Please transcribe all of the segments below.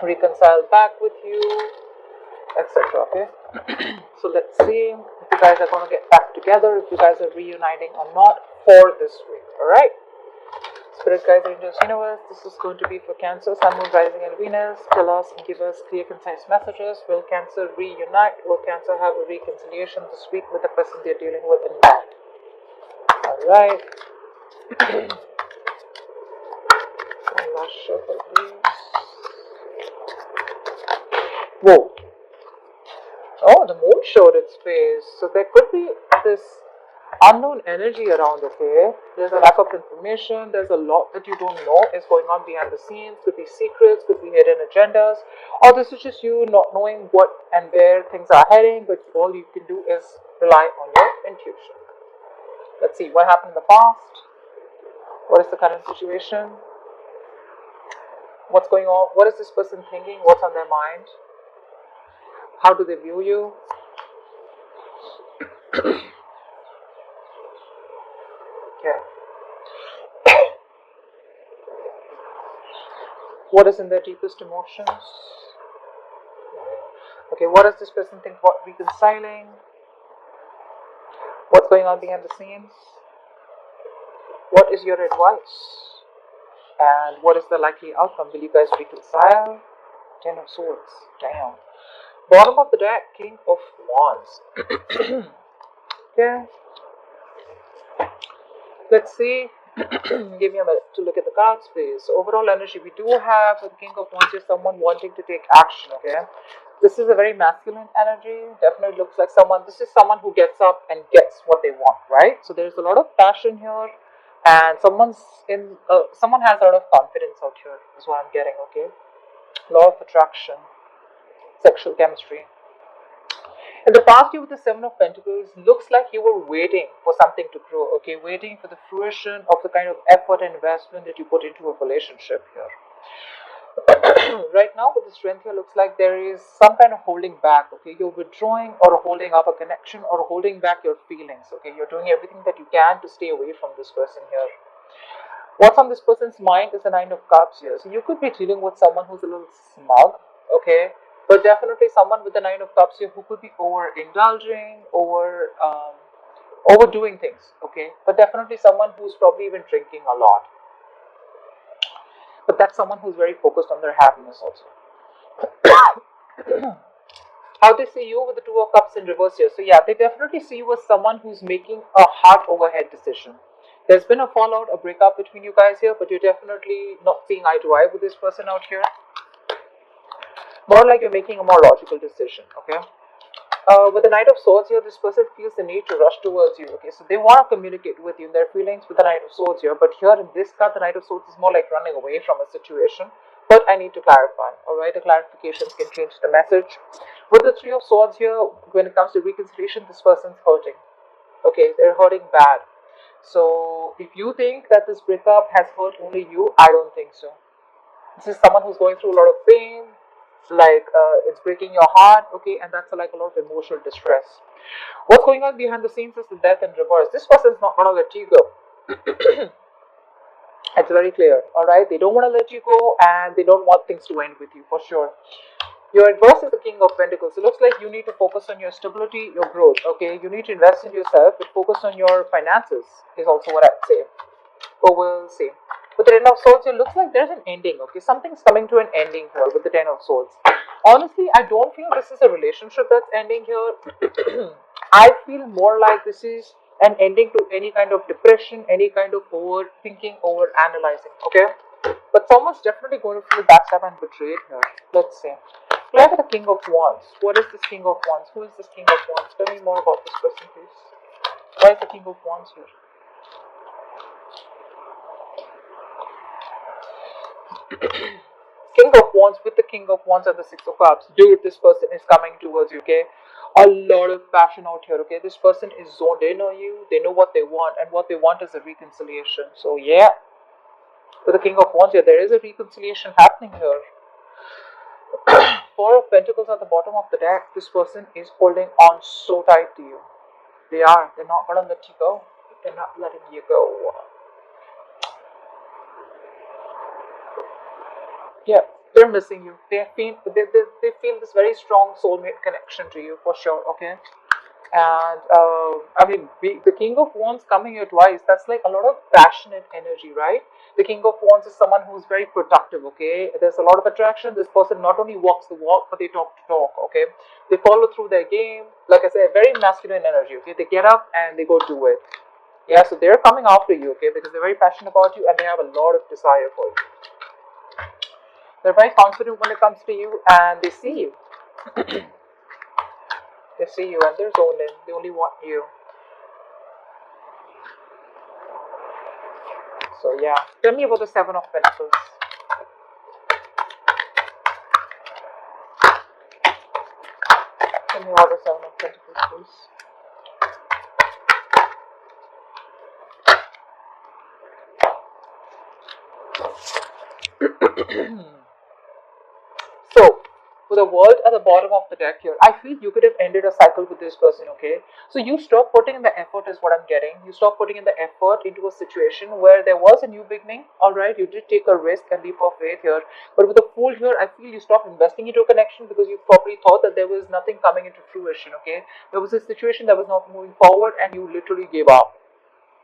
reconcile back with you, etc. Okay. So let's see if you guys are going to get back together, if you guys are reuniting or not for this week. All right. Spirit guides, angels, universe, this is going to be for Cancer, Sun, Moon, Rising, and Venus. Tell us and give us clear, concise messages. Will Cancer reunite? Will Cancer have a reconciliation this week with the person they're dealing with in mind? Alright. One last shuffle, please. Whoa. Oh, the moon showed its face. So there could be this unknown energy around, okay? There's a lack of information, there's a lot that you don't know is going on behind the scenes, could be secrets, could be hidden agendas, or this is just you not knowing what and where things are heading, but all you can do is rely on your intuition. Let's see what happened in the past, what is the current situation, what's going on, what is this person thinking, what's on their mind, how do they view you. Okay. What is in their deepest emotions? Okay, what does this person think about reconciling? What's going on behind the scenes? What is your advice? And what is the likely outcome? Will you guys reconcile? Ten of Swords. Damn. Bottom of the deck, King of Wands. Okay. Let's see. Give me a minute to look at the cards, please. So overall energy, we do have the King of Wands here, someone wanting to take action, okay? This is a very masculine energy. Definitely looks like this is someone who gets up and gets what they want, right? So there's a lot of passion here, and someone has a lot of confidence out here, is what I'm getting, okay? A lot of attraction, sexual chemistry. In the past year with the Seven of Pentacles, looks like you were waiting for something to grow, okay? Waiting for the fruition of the kind of effort and investment that you put into a relationship here. Right now with the strength here, looks like there is some kind of holding back, okay? You're withdrawing or holding up a connection or holding back your feelings, okay? You're doing everything that you can to stay away from this person here. What's on this person's mind is the Nine of Cups here. So you could be dealing with someone who's a little smug, okay? But definitely someone with the Nine of Cups here who could be overindulging, overdoing things, okay? But definitely someone who's probably even drinking a lot. But that's someone who's very focused on their happiness also. How they see you with the Two of Cups in reverse here. So yeah, they definitely see you as someone who's making a heart over head decision. There's been a fallout, a breakup between you guys here, but you're definitely not seeing eye to eye with this person out here. More like you're making a more logical decision, okay? With the Knight of Swords here, this person feels the need to rush towards you, okay? So they want to communicate with you in their feelings with the Knight of Swords here, but here in this card, the Knight of Swords is more like running away from a situation. But I need to clarify, alright? The clarifications can change the message. With the Three of Swords here, when it comes to reconciliation, this person's hurting, okay? They're hurting bad. So if you think that this breakup has hurt only you, I don't think so. This is someone who's going through a lot of pain, like it's breaking your heart, okay, and that's like a lot of emotional distress. What's going on behind the scenes is the Death in reverse. This person's not going to let you go. It's very clear, alright? They don't want to let you go, and they don't want things to end with you, for sure. Your adverse is the King of Pentacles. It looks like you need to focus on your stability, your growth, okay? You need to invest in yourself, but focus on your finances is also what I'd say. But we'll see. With the Ten of Swords, it looks like there's an ending, okay? Something's coming to an ending here with the Ten of Swords. Honestly, I don't feel this is a relationship that's ending here. I feel more like this is an ending to any kind of depression, any kind of overthinking, overanalyzing, okay? But someone's definitely going to feel backstabbed and betrayed here. Let's see. Look at the King of Wands. What is this King of Wands? Who is this King of Wands? Tell me more about this person, please. Why is the King of Wands here? King of Wands with the King of Wands and the Six of Cups. Dude, this person is coming towards you, okay? A lot of passion out here, okay? This person is zoned in on you. They know what they want, and what they want is a reconciliation. So yeah, with the King of Wands here, there is a reconciliation happening here. Four of Pentacles at the bottom of the deck. This person is holding on so tight to you. They are. They're not going to let you go. They're not letting you go. Yeah, They're missing you. They feel this very strong soulmate connection to you for sure. Okay. And I mean, the King of Wands coming here twice, that's like a lot of passionate energy, right? The King of Wands is someone who's very productive, okay? There's a lot of attraction. This person not only walks the walk, but they talk the talk, okay? They follow through their game. Like I said, very masculine energy, okay? They get up and they go do it. Yeah, so they're coming after you, okay? Because they're very passionate about you and they have a lot of desire for you. They're very confident when it comes to you and they see you. They see you and they're zoned in. They only want you. So yeah, tell me about the Seven of Pentacles. Tell me about the Seven of Pentacles, please. So, for the World at the bottom of the deck here, I feel you could have ended a cycle with this person, okay? So you stop putting in the effort is what I'm getting. You stop putting in the effort into a situation where there was a new beginning, alright? You did take a risk and leap of faith here. But with the Fool here, I feel you stopped investing into a connection because you probably thought that there was nothing coming into fruition, okay? There was a situation that was not moving forward and you literally gave up.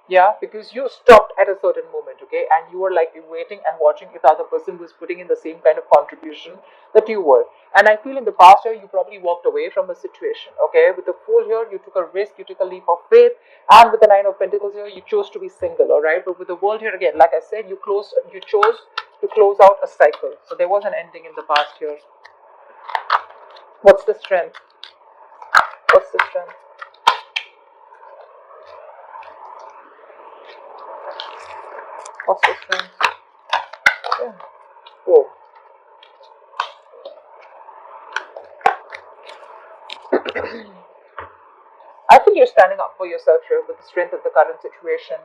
Yeah, because you stopped at a certain moment, okay, and you were like waiting and watching if the other person was putting in the same kind of contribution that you were. And I feel in the past year you probably walked away from a situation, okay. With the Fool here, you took a risk, you took a leap of faith, and with the Nine of Pentacles here, you chose to be single, all right. But with the World here again, like I said, you chose to close out a cycle. So there was an ending in the past here. What's the strength? What's the strength? What's the strength? Yeah. Whoa. I think you're standing up for yourself here with the strength of the current situation.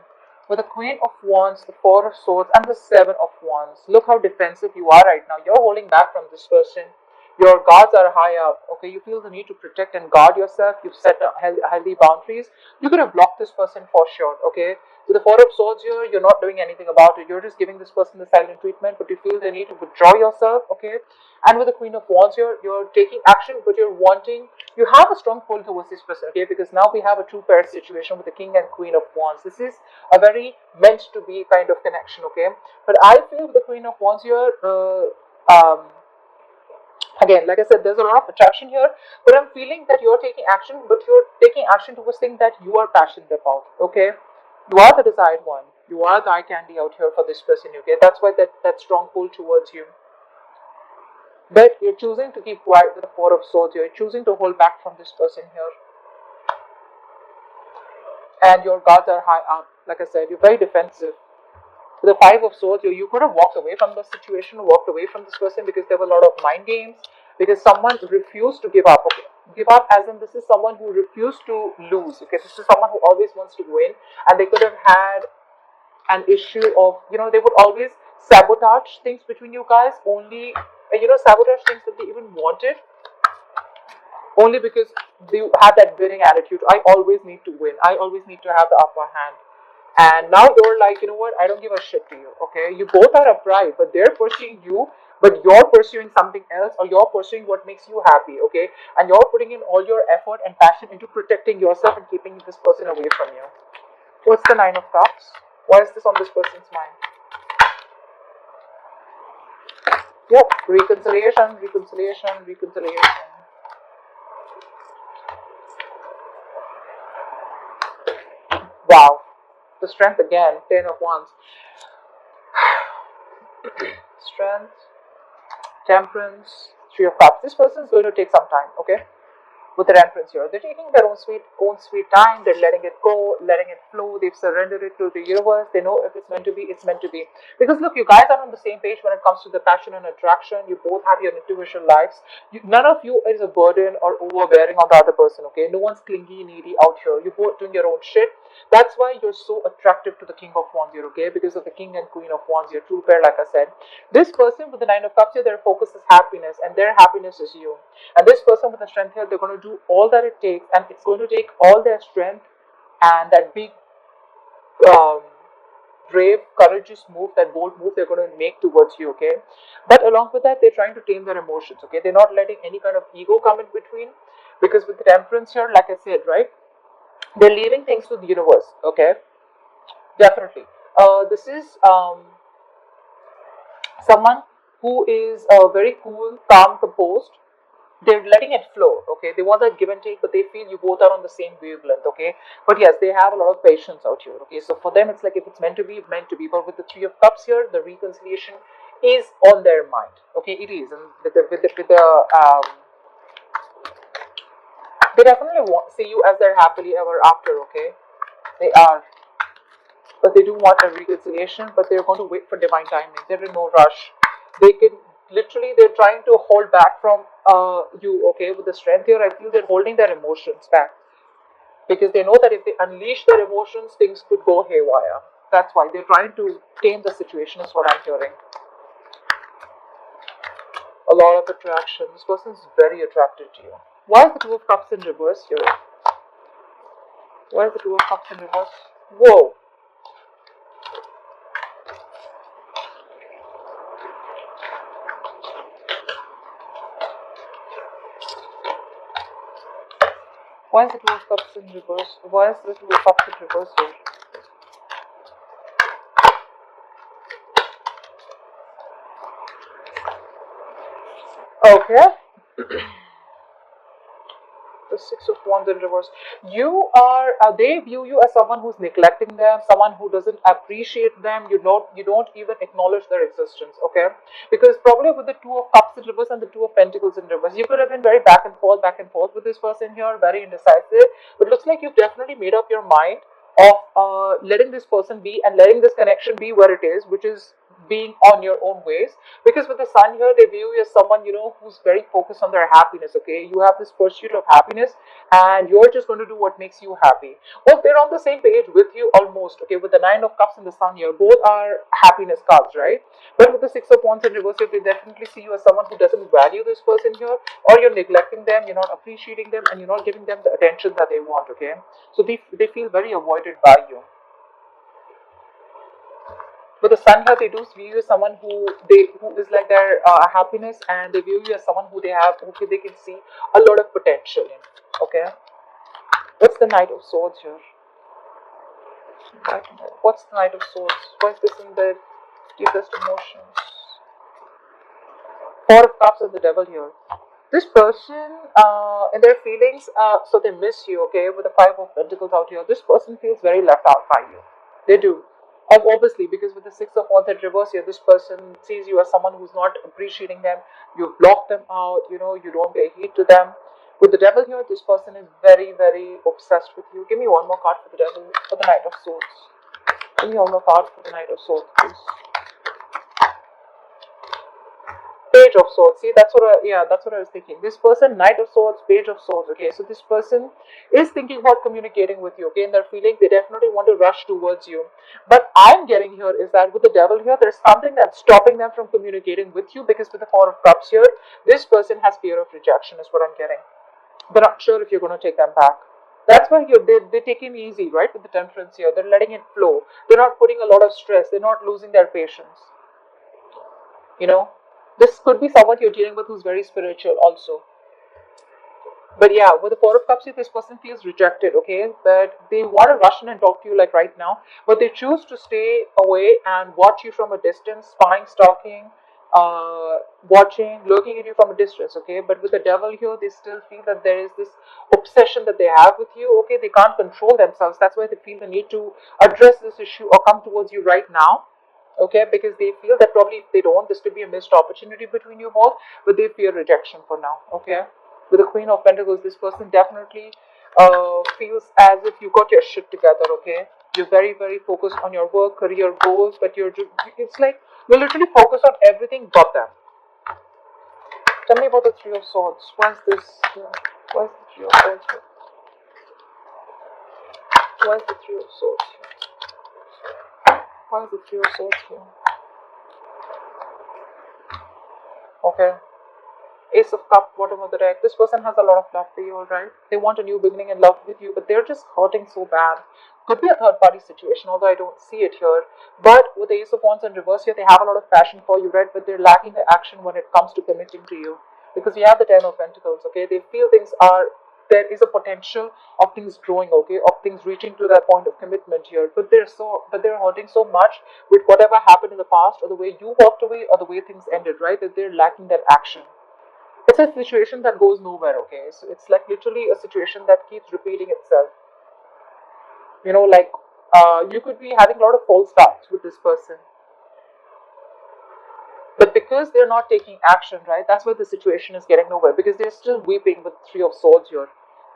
With the Queen of Wands, the Four of Swords, and the Seven of Wands. Look how defensive you are right now. You're holding back from this person. Your guards are high up. Okay, you feel the need to protect and guard yourself. You've set healthy boundaries. You could have blocked this person for sure. Okay, with the Four of Swords here, you're not doing anything about it. You're just giving this person the silent treatment, but you feel the need to withdraw yourself. Okay, and with the Queen of Wands here, you're taking action, but you have a strong pull towards this person. Okay, because now we have a two pair situation with the King and Queen of Wands. This is a very meant to be kind of connection. Okay, but I feel with the Queen of Wands here, again, like I said, there's a lot of attraction here, but I'm feeling that you're taking action, but you're taking action towards things that you are passionate about, okay? You are the desired one. You are the eye candy out here for this person, okay? That's why that strong pull towards you. But you're choosing to keep quiet with the Four of Swords. You're choosing to hold back from this person here. And your guards are high up. Like I said, you're very defensive. With the Five of Swords, you could have walked away from the situation, walked away from this person because there were a lot of mind games, because someone refused to give up. Okay, give up as in this is someone who refused to lose. Okay, this is someone who always wants to win, and they could have had an issue of, they would always sabotage things between you guys, only, sabotage things that they even wanted, only because they had that winning attitude. I always need to win. I always need to have the upper hand. And now you're like, you know what, I don't give a shit to you, okay? You both are upright, but they're pursuing you, but you're pursuing something else, or you're pursuing what makes you happy, okay? And you're putting in all your effort and passion into protecting yourself and keeping this person away from you. What's the Nine of Cups? Why is this on this person's mind? Yep, reconciliation, reconciliation, reconciliation. Wow. The strength again, 10 of Wands. Strength, temperance, Three of Cups. This person is going to take some time, okay? With the Temperance here, they're taking their own sweet time. They're letting it go, letting it flow. They've surrendered it to the universe. They know if it's meant to be, it's meant to be. Because look, you guys are on the same page when it comes to the passion and attraction. You both have your individual lives. None of you is a burden or overbearing on the other person, okay? No one's clingy, needy out here. You're both doing your own shit. That's why you're so attractive to the King of Wands here, okay? Because of the King and Queen of Wands, your true pair, like I said. This person with the Nine of Cups here, their focus is happiness, and their happiness is you. And this person with the strength here, they're going to do all that it takes, and it's going to take all their strength and that big brave, courageous move, that bold move they're going to make towards you, okay? But along with that, they're trying to tame their emotions, okay? They're not letting any kind of ego come in between, because with the temperance here, like I said, right, they're leaving things to the universe, okay? Definitely. This is someone who is very cool, calm, composed. They're letting it flow, okay? They want that give and take, but they feel you both are on the same wavelength, okay? But yes, they have a lot of patience out here, okay? So for them, it's like if it's meant to be, meant to be. But with the Three of Cups here, the reconciliation is on their mind, okay? It is, and they definitely want see you as their happily ever after, okay? They are, but they do want a reconciliation, but they're going to wait for divine timing. They're in no rush. They can literally, they're trying to hold back from you, okay? With the strength here, I feel they're holding their emotions back, because they know that if they unleash their emotions, things could go haywire. That's why they're trying to tame the situation, is what I'm hearing. A lot of attraction. This person is very attracted to you. Why is the Two of Cups in reverse here? Why is the Two of Cups in reverse? Whoa. Why is the Two of Cups in reverse? Why is the Two of Cups in reverse here? Okay. The Six of Wands in reverse. You are, they view you as someone who's neglecting them, someone who doesn't appreciate them. You don't even acknowledge their existence, okay? Because probably with the Two of Cups in reverse and the Two of Pentacles in reverse, you could have been very back and forth with this person here, very indecisive. But it looks like you've definitely made up your mind of letting this person be and letting this connection be where it is, which is being on your own ways. Because with the Sun here, they view you as someone, who's very focused on their happiness, okay? You have this pursuit of happiness, and you're just going to do what makes you happy. Well, they're on the same page with you almost, okay? With the Nine of Cups and the Sun here, both are happiness cards, right? But with the Six of Wands in reverse, they definitely see you as someone who doesn't value this person here, or you're neglecting them, you're not appreciating them, and you're not giving them the attention that they want, okay? So they feel very avoided by you. But the Sun here, they do view you as someone who is like their happiness, and they view you as someone who they can see a lot of potential in. Okay, what's the Knight of Swords here? What's the Knight of Swords? Why is this in the deepest emotions? Four of Cups and the Devil here. This person, in their feelings, so they miss you. Okay, with the Five of Pentacles out here, this person feels very left out by you. They do. Obviously, because with the Six of Wands at reverse here, this person sees you as someone who's not appreciating them. You've blocked them out, you don't pay heed to them. With the Devil here, this person is very, very obsessed with you. Give me one more card for the Devil, for the Knight of Swords. Give me one more card for the Knight of Swords, please. Page of Swords. See, that's what I was thinking. This person, Knight of Swords, Page of Swords. Okay, so this person is thinking about communicating with you. Okay, in their feeling, they definitely want to rush towards you. But I'm getting here is that with the Devil here, there's something that's stopping them from communicating with you, because with the Four of Cups here, this person has fear of rejection, is what I'm getting. They're not sure if you're going to take them back. That's why they're taking it easy, right? With the Temperance here, they're letting it flow. They're not putting a lot of stress. They're not losing their patience. This could be someone you're dealing with who's very spiritual also. But yeah, with the Four of Cups, this person feels rejected, okay? But they want to rush in and talk to you like right now, but they choose to stay away and watch you from a distance, spying, stalking, watching, looking at you from a distance, okay? But with the Devil here, they still feel that there is this obsession that they have with you, okay? They can't control themselves. That's why they feel the need to address this issue or come towards you right now. Okay, because they feel that probably if they don't, this could be a missed opportunity between you both, but they fear rejection for now. Okay, with the Queen of Pentacles, this person definitely feels as if you got your shit together. Okay, you're very, very focused on your work, career goals, but it's like you're literally focused on everything but them. Tell me about the Three of Swords. Why is this? Why is the Three of Swords here? Why is the Three of Swords here? Why is the Three of Swords here? Okay. Ace of Cups, bottom of the deck. This person has a lot of love for you, alright? They want a new beginning in love with you, but they're just hurting so bad. Could be a third party situation, although I don't see it here. But with the Ace of Wands in reverse here, they have a lot of passion for you, right? But they're lacking the action when it comes to committing to you. Because you have the Ten of Pentacles, okay? They feel things are, there is a potential of things growing, okay? Of things reaching to that point of commitment here. But they're hurting so much with whatever happened in the past, or the way you walked away, or the way things ended, right? That they're lacking that action. It's a situation that goes nowhere, okay? So it's like literally a situation that keeps repeating itself. You know, like you could be having a lot of false starts with this person. But because they're not taking action, right, that's why the situation is getting nowhere. Because they're still weeping with Three of Swords here.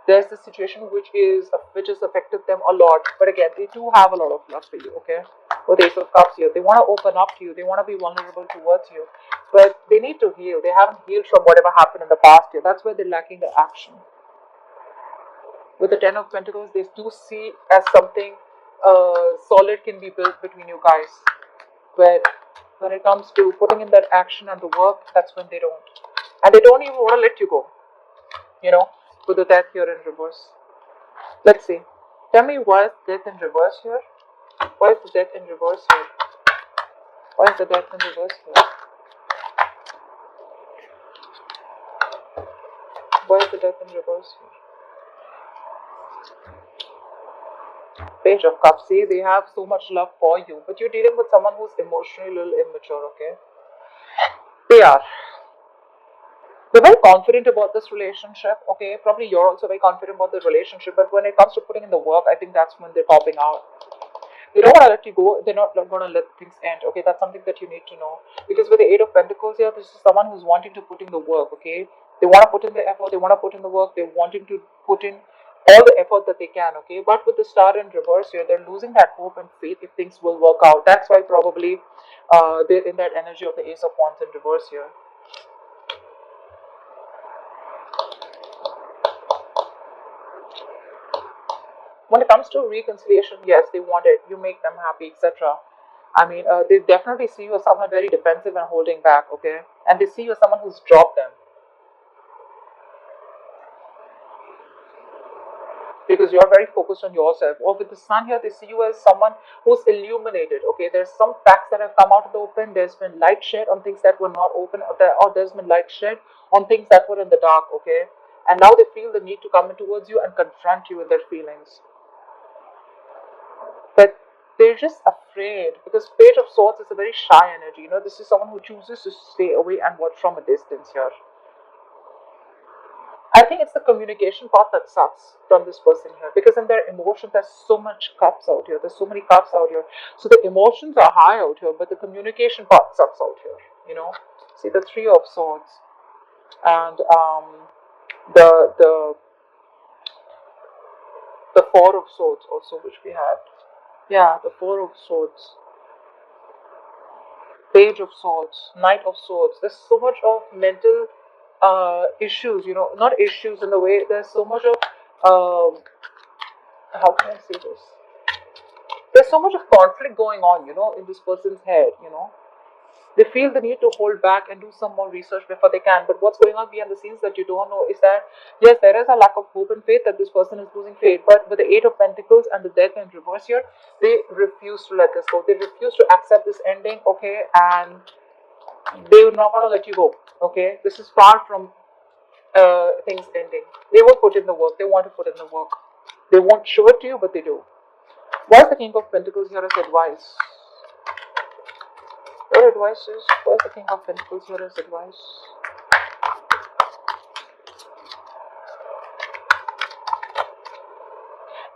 There's this situation which has affected them a lot. But again, they do have a lot of love for you, okay? With Ace of Cups here. They want to open up to you. They want to be vulnerable towards you. But they need to heal. They haven't healed from whatever happened in the past here. That's why they're lacking the action. With the Ten of Pentacles, they do see as something solid can be built between you guys. But when it comes to putting in that action and the work, that's when they don't. And they don't even want to let you go. You know, with the Death here in reverse. Let's see. Tell me, why is Death in reverse here? Why is the Death in reverse here? Why is the Death in reverse here? Why is the Death in reverse here? Page of Cups. See, they have so much love for you, but you're dealing with someone who's emotionally a little immature, okay? They are. They're very confident about this relationship, okay? Probably you're also very confident about the relationship, but when it comes to putting in the work, I think that's when they're popping out. They don't want to let you go. They're not going to let things end, okay? That's something that you need to know. Because with the Eight of Pentacles here, this is someone who's wanting to put in the work, okay? They want to put in the effort. They want to put in the work. They're wanting to put in all the effort that they can, okay? But with the Star in reverse here, they're losing that hope and faith if things will work out. That's why probably they're in that energy of the Ace of Wands in reverse here. When it comes to reconciliation, yes, they want it. You make them happy, etc. I mean, they definitely see you as someone very defensive and holding back, okay? And they see you as someone who's dropped them. Because you're very focused on yourself. Or with the Sun here, they see you as someone who's illuminated, okay? There's some facts that have come out of the open. There's been light shed on things that were not open, or there's been light shed on things that were in the dark, okay? And now they feel the need to come in towards you and confront you in their feelings. But they're just afraid, because Page of Swords is a very shy energy. You know, this is someone who chooses to stay away and watch from a distance here. I think it's the communication part that sucks from this person here, because in their emotions, there's so much cups out here. There's so many cups out here. So the emotions are high out here, but the communication part sucks out here. You know, see the Three of Swords and the Four of Swords also, which we had. Yeah, the Four of Swords, Page of Swords, Knight of Swords. There's so much of mental issues, you know, not issues in the way, there's so much of, how can I say this? There's so much of conflict going on, you know, in this person's head, you know. They feel the need to hold back and do some more research before they can. But what's going on behind the scenes that you don't know is that, yes, there is a lack of hope and faith that this person is losing faith. But with the Eight of Pentacles and the Death in reverse here, they refuse to let this go. They refuse to accept this ending, okay? And they're not going to let you go, okay? This is far from things ending. They will put in the work. They want to put in the work. They won't show it to you, but they do. What's the King of Pentacles here as advice? Your advice is, where's the King of Pentacles here as advice?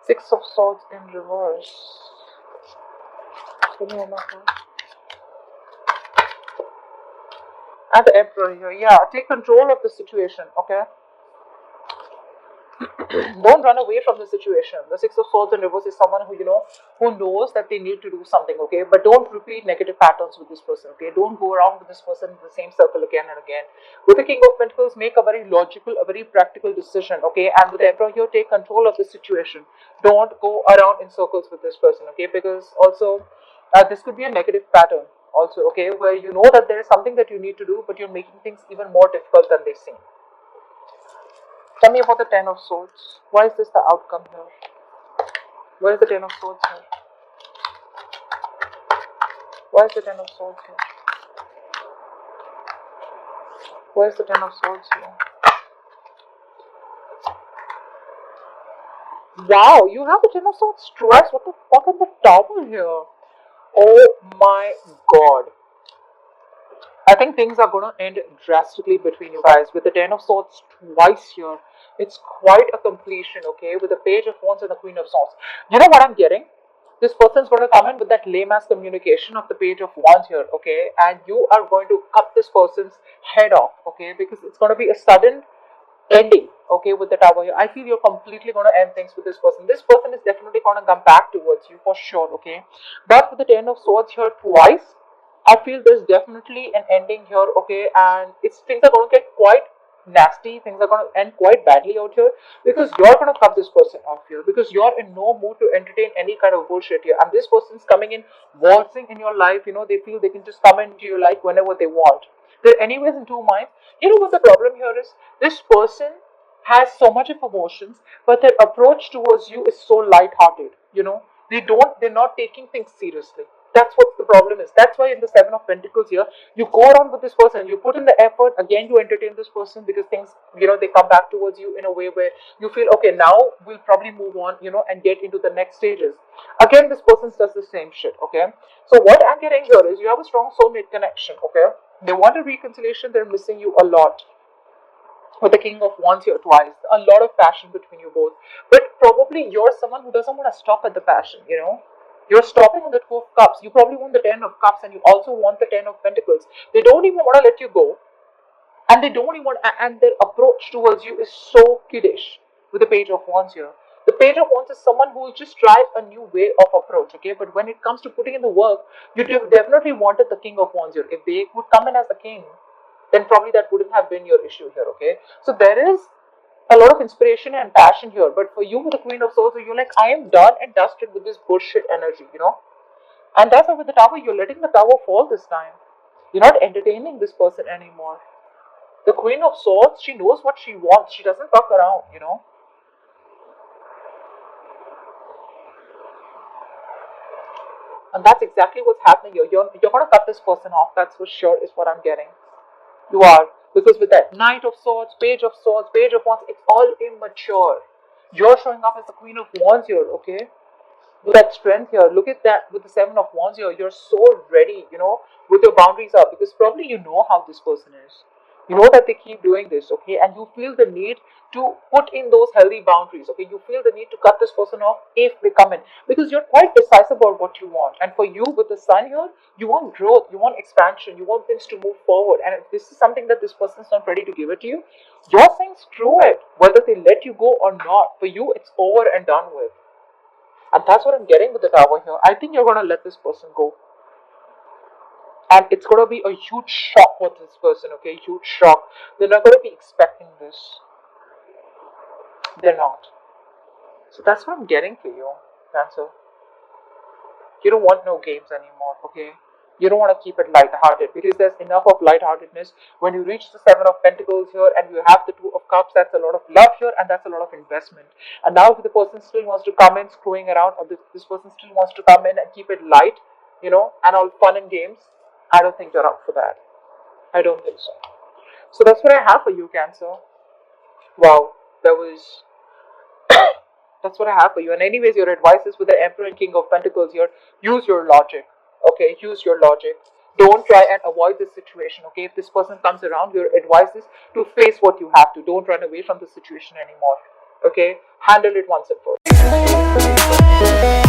Six of Swords in reverse. Give me one more card. And the Emperor here. Yeah, take control of the situation, okay? Don't run away from the situation. The Six of Swords in reverse is someone who, you know, who knows that they need to do something, okay? But don't repeat negative patterns with this person, okay? Don't go around with this person in the same circle again and again. With the King of Pentacles, make a very logical, a very practical decision, okay? And with the Emperor here, take control of the situation. Don't go around in circles with this person, okay? Because also, this could be a negative pattern. also, okay, where you know that there is something that you need to do, but you're making things even more difficult than they seem. Tell me about the Ten of Swords. Why is this the outcome here? Why is the Ten of Swords here? Why is the Ten of Swords here? Why is the Ten of Swords here? Wow, you have the Ten of Swords twice. What the fuck is the Tower here? Oh my god. I think things are going to end drastically between you guys with the Ten of Swords twice here. It's quite a completion, okay, with the Page of Wands and the Queen of Swords. You know what I'm getting? This person's going to come in with that lame ass communication of the Page of Wands here, okay, and you are going to cut this person's head off, okay, because it's going to be a sudden ending, okay, with the Tower here. I feel you're completely going to end things with this person. This person is definitely going to come back towards you for sure, okay, but with the Ten of Swords here twice, I feel there's definitely an ending here, okay, and things are going to get quite nasty. Things are going to end quite badly out here because you're going to cut this person off here because you're in no mood to entertain any kind of bullshit here. And this person's coming in, waltzing in your life. You know, they feel they can just come into your life whenever they want. They're anyways in two minds. You know what the problem here is? This person has so much of emotions, but their approach towards you is so light-hearted. You know, they're not taking things seriously. That's what the problem is. That's why in the Seven of Pentacles here, you go around with this person, you put in the effort, again you entertain this person because things, you know, they come back towards you in a way where you feel, okay, now we'll probably move on, you know, and get into the next stages. Again, this person does the same shit, okay? So what I'm getting here is you have a strong soulmate connection, okay? They want a reconciliation, they're missing you a lot. With the King of Wands here twice, a lot of passion between you both. But probably you're someone who doesn't want to stop at the passion, you know? You're stopping on the Two of Cups. You probably want the Ten of Cups and you also want the Ten of Pentacles. They don't even want to let you go. And they don't even want, and their approach towards you is so kiddish with the Page of Wands here. The Page of Wands is someone who will just try a new way of approach, okay? But when it comes to putting in the work, you definitely wanted the King of Wands here. If they would come in as the king, then probably that wouldn't have been your issue here, okay? So there is a lot of inspiration and passion here, but for you with the Queen of Swords, you're like, I am done and dusted with this bullshit energy, you know? And that's why with the Tower, you're letting the Tower fall this time. You're not entertaining this person anymore. The Queen of Swords, she knows what she wants. She doesn't fuck around, you know? And that's exactly what's happening here. You're going to cut this person off, that's for sure, is what I'm getting. You are. Because with that Knight of Swords, Page of Wands, it's all immature. You're showing up as the Queen of Wands here, okay? With that strength here. Look at that with the Seven of Wands here. You're so ready, you know, with your boundaries up. Because probably you know how this person is. You know that they keep doing this, okay? And you feel the need to put in those healthy boundaries, okay? You feel the need to cut this person off if they come in. Because you're quite decisive about what you want. And for you, with the Sun here, you want growth, you want expansion, you want things to move forward. And if this is something that this person is not ready to give it to you, you're saying screw it. Whether they let you go or not, for you, it's over and done with. And that's what I'm getting with the Tower here. I think you're going to let this person go. And it's going to be a huge shock for this person, okay? Huge shock. They're not going to be expecting this. They're not. So that's what I'm getting for you, Cancer. You don't want no games anymore, okay? You don't want to keep it light-hearted because there's enough of light-heartedness. When you reach the Seven of Pentacles here and you have the Two of Cups, that's a lot of love here and that's a lot of investment. And now if the person still wants to come in screwing around, or this person still wants to come in and keep it light, you know, and all fun and games, I don't think you're up for that. I don't think so. So that's what I have for you, Cancer. Wow, that's what I have for you. And anyways, your advice is with the Emperor and King of Pentacles here, use your logic. Okay, use your logic. Don't try and avoid this situation, okay? If this person comes around, your advice is to face what you have to. Don't run away from the situation anymore, okay? Handle it once and for all.